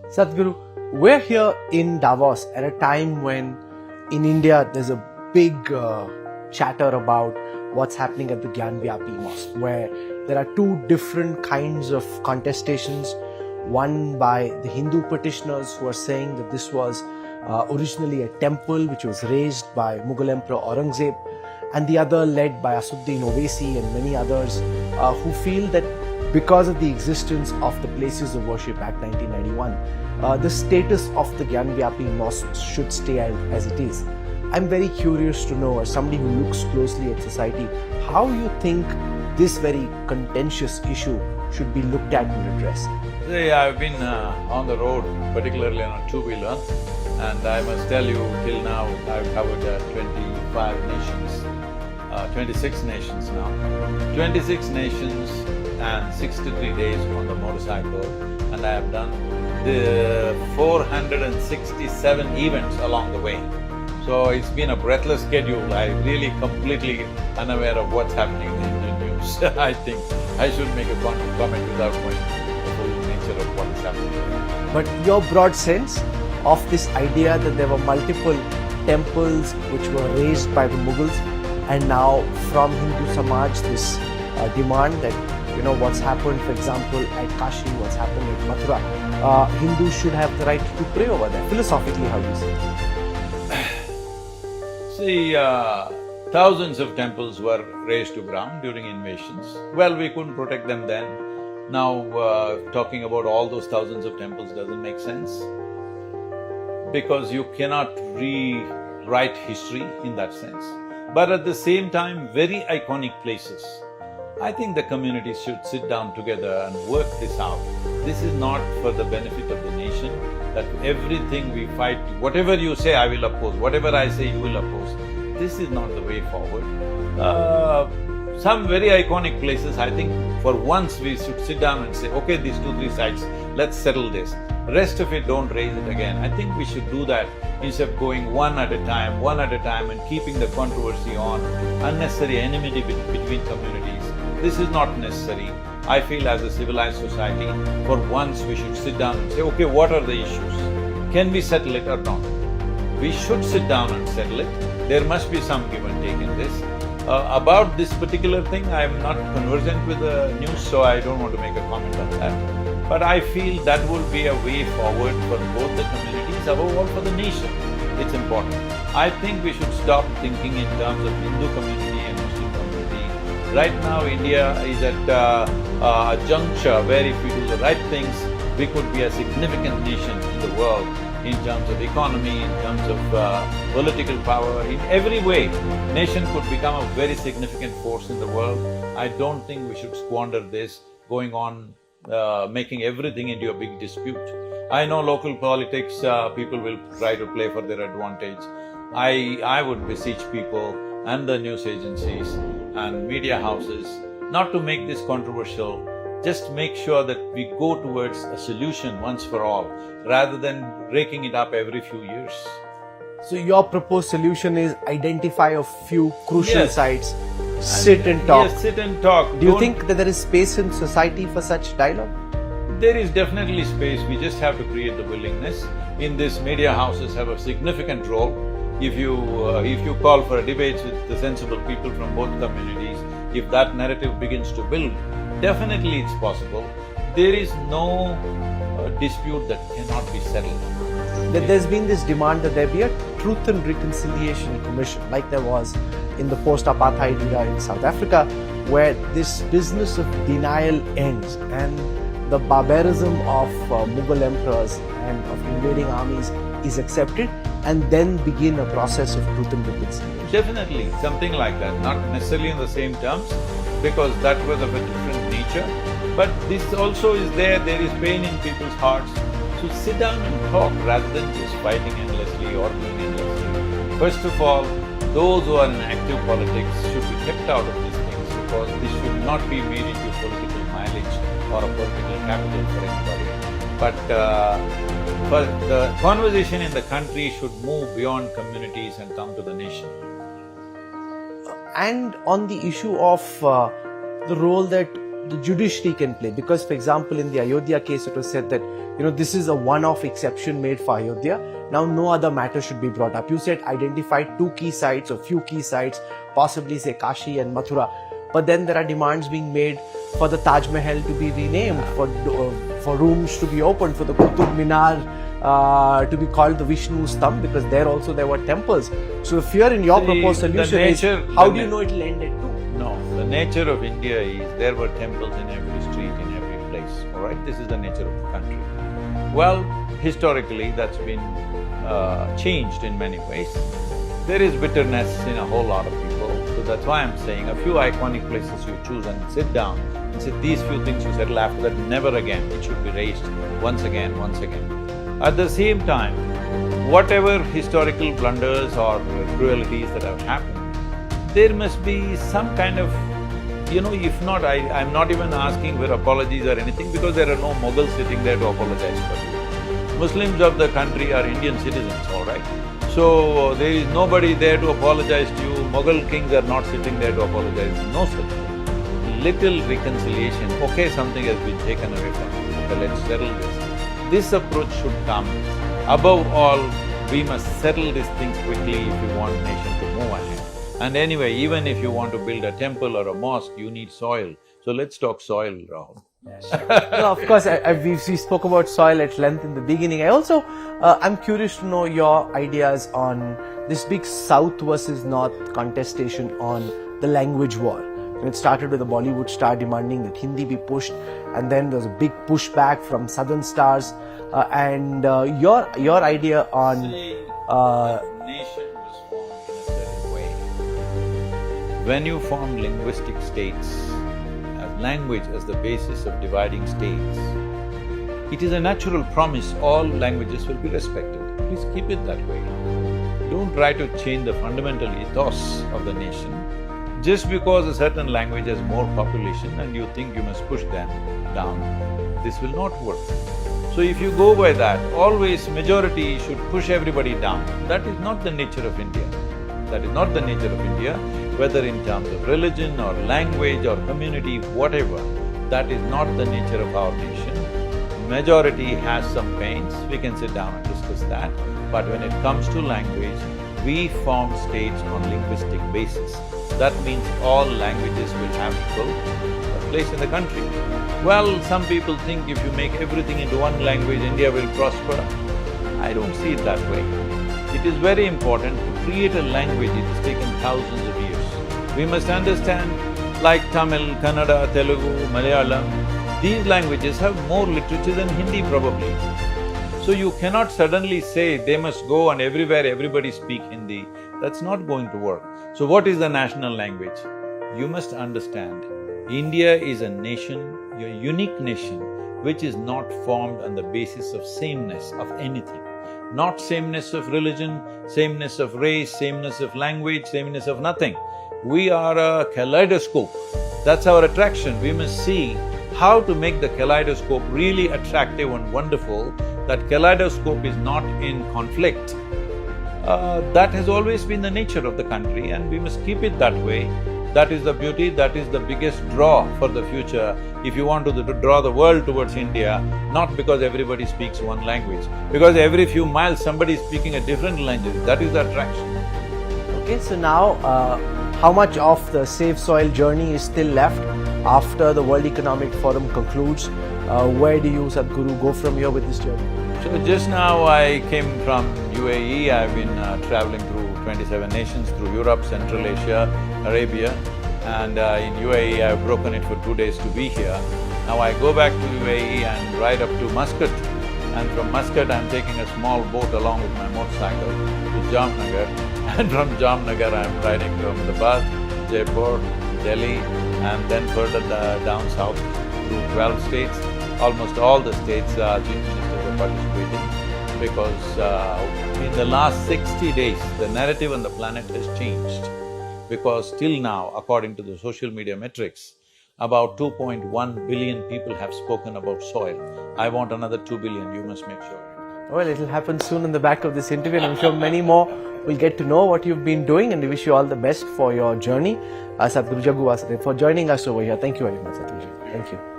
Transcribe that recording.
Sadhguru, we're here in Davos at a time when in India there's a big chatter about what's happening at the Gyanvapi Mosque, where there are two different kinds of contestations. One by the Hindu petitioners who are saying that this was originally a temple which was raised by Mughal Emperor Aurangzeb, and the other led by Asuddin Owaisi and many others who feel that because of the existence of the places of worship Act 1991, the status of the Gyanvapi mosques should stay as it is. I'm very curious to know, as somebody who looks closely at society, how you think this very contentious issue should be looked at and addressed. See, I've been on the road, particularly on a two-wheeler, and I must tell you, till now, I've covered 25 nations, 26 nations now. 26 nations and 63 days on the motorcycle, and I have done the 467 events along the way. So it's been a breathless schedule. I'm really completely unaware of what's happening in the news. I think I should make a comment without knowing the full nature of what is happening. But your broad sense of this idea that there were multiple temples which were raised by the Mughals, and now from Hindu Samaj this demand that, you know, what's happened, for example, at Kashi, what's happened at Mathura, Hindus should have the right to pray over there. Philosophically, how do you see it? See, thousands of temples were razed to ground during invasions. Well, we couldn't protect them then. Now, talking about all those thousands of temples doesn't make sense, because you cannot rewrite history in that sense. But at the same time, very iconic places. I think the communities should sit down together and work this out. This is not for the benefit of the nation, that everything we fight, whatever you say I will oppose, whatever I say you will oppose. This is not the way forward. Some very iconic places, I think for once we should sit down and say, okay, these 2-3 sites, let's settle this. Rest of it, don't raise it again. I think we should do that instead of going one at a time and keeping the controversy on, unnecessary enmity between communities. This is not necessary. I feel as a civilized society, for once we should sit down and say, okay, what are the issues? Can we settle it or not? We should sit down and settle it. There must be some give and take in this. About this particular thing, I am not conversant with the news, so I don't want to make a comment on that. But I feel that would be a way forward for both the communities, above all for the nation. It's important. I think we should stop thinking in terms of Hindu community and Muslim community. Right now, India is at a juncture where if we do the right things, we could be a significant nation in the world in terms of economy, in terms of political power, in every way. Nation could become a very significant force in the world. I don't think we should squander this, going on making everything into a big dispute. I know local politics, people will try to play for their advantage. I would beseech people and the news agencies and media houses not to make this controversial. Just make sure that we go towards a solution once for all, rather than raking it up every few years. So your proposed solution is identify a few crucial Yes. sites, sit and talk. Yes, sit and talk. Do you think that there is space in society for such dialogue? There is definitely space, we just have to create the willingness. In this, media houses have a significant role. If you call for a debate with the sensible people from both communities, if that narrative begins to build, definitely it's possible. There is no dispute that cannot be settled. There's been this demand that there be a Truth and Reconciliation Commission, like there was in the post-apartheid era in South Africa, where this business of denial ends and the barbarism of Mughal emperors and of invading armies is accepted, and then begin a process of truth and reconciliation. Definitely, something like that, not necessarily in the same terms, because that was of a different nature. But this also is there is pain in people's hearts. So sit down and talk rather than just fighting endlessly or doing endlessly. First of all, those who are in active politics should be kept out of these things, because this should not be made into political mileage or a political capital for anybody. But the conversation in the country should move beyond communities and come to the nation. And on the issue of the role that the judiciary can play, because for example in the Ayodhya case it was said that this is a one-off exception made for Ayodhya. Now no other matter should be brought up. You said identify 2 key sites or few key sites, possibly say Kashi and Mathura. But then there are demands being made for the Taj Mahal to be renamed, for rooms to be opened, for the Qutub Minar to be called the Vishnu's thumb, because there were temples. So if here in your proposed solution how do you know it will end at 2? No, the nature of India is there were temples in every street, in every place, alright? This is the nature of the country. Well, historically that's been changed in many ways. There is bitterness in a whole lot of people, so that's why I'm saying a few iconic places you choose and sit down and say these few things you settle, after that never again, it should be raised once again, once again. At the same time, whatever historical blunders or cruelties that have happened, there must be some kind of, if not, I'm not even asking for apologies or anything, because there are no Mughals sitting there to apologize for you. Muslims of the country are Indian citizens, all right? So, there is nobody there to apologize to you, Mughal kings are not sitting there to apologize, no such thing. Little reconciliation, okay, something has been taken away from you, okay, let's settle this. This approach should come. Above all, we must settle these things quickly if you want nation to move ahead. And anyway, even if you want to build a temple or a mosque, you need soil. So let's talk soil, Rahul. No, of course, we spoke about soil at length in the beginning. I'm curious to know your ideas on this big South versus North contestation on the language war. It started with a Bollywood star demanding that Hindi be pushed, and then there was a big pushback from Southern stars. And your idea on nation was formed in a certain way. When you form linguistic states, language as the basis of dividing states, it is a natural promise all languages will be respected. Please keep it that way. Don't try to change the fundamental ethos of the nation just because a certain language has more population and you think you must push them down. This will not work. So if you go by that, always majority should push everybody down. That is not the nature of India. That is not the nature of India, whether in terms of religion or language or community, whatever. That is not the nature of our nation. Majority has some pains, we can sit down and discuss that. But when it comes to language, we form states on linguistic basis. That means all languages will have equal place in the country. Well, some people think if you make everything into one language, India will prosper. I don't see it that way. It is very important to create a language, it has taken thousands of years. We must understand, like Tamil, Kannada, Telugu, Malayalam, these languages have more literature than Hindi probably. So you cannot suddenly say they must go and everywhere everybody speak Hindi. That's not going to work. So what is the national language? You must understand, India is a nation, a unique nation, which is not formed on the basis of sameness of anything. Not sameness of religion, sameness of race, sameness of language, sameness of nothing. We are a kaleidoscope. That's our attraction. We must see how to make the kaleidoscope really attractive and wonderful. That kaleidoscope is not in conflict. That has always been the nature of the country and we must keep it that way. That is the beauty, that is the biggest draw for the future. If you want to draw the world towards India, not because everybody speaks one language, because every few miles somebody is speaking a different language, that is the attraction. Okay, so now how much of the Save Soil journey is still left after the World Economic Forum concludes? Where do you, Sadhguru, go from here with this journey? So just now I came from UAE, I've been traveling through 27 nations, through Europe, Central Asia, Arabia, and in UAE I've broken it for 2 days to be here. Now I go back to UAE and ride up to Muscat, and from Muscat I'm taking a small boat along with my motorcycle to Jamnagar, and from Jamnagar I'm riding to Ahmedabad, Jaipur, Delhi, and then further down south through 12 states. Almost all the states chief ministers are participating, because in the last 60 days, the narrative on the planet has changed. Because till now, according to the social media metrics, about 2.1 billion people have spoken about soil. I want another 2 billion, you must make sure. Well, it'll happen soon in the back of this interview, and I'm sure many more will get to know what you've been doing, and we wish you all the best for your journey. Sadhguru Jaggu Vasudeva for joining us over here. Thank you very much, Sadhguru. Thank you.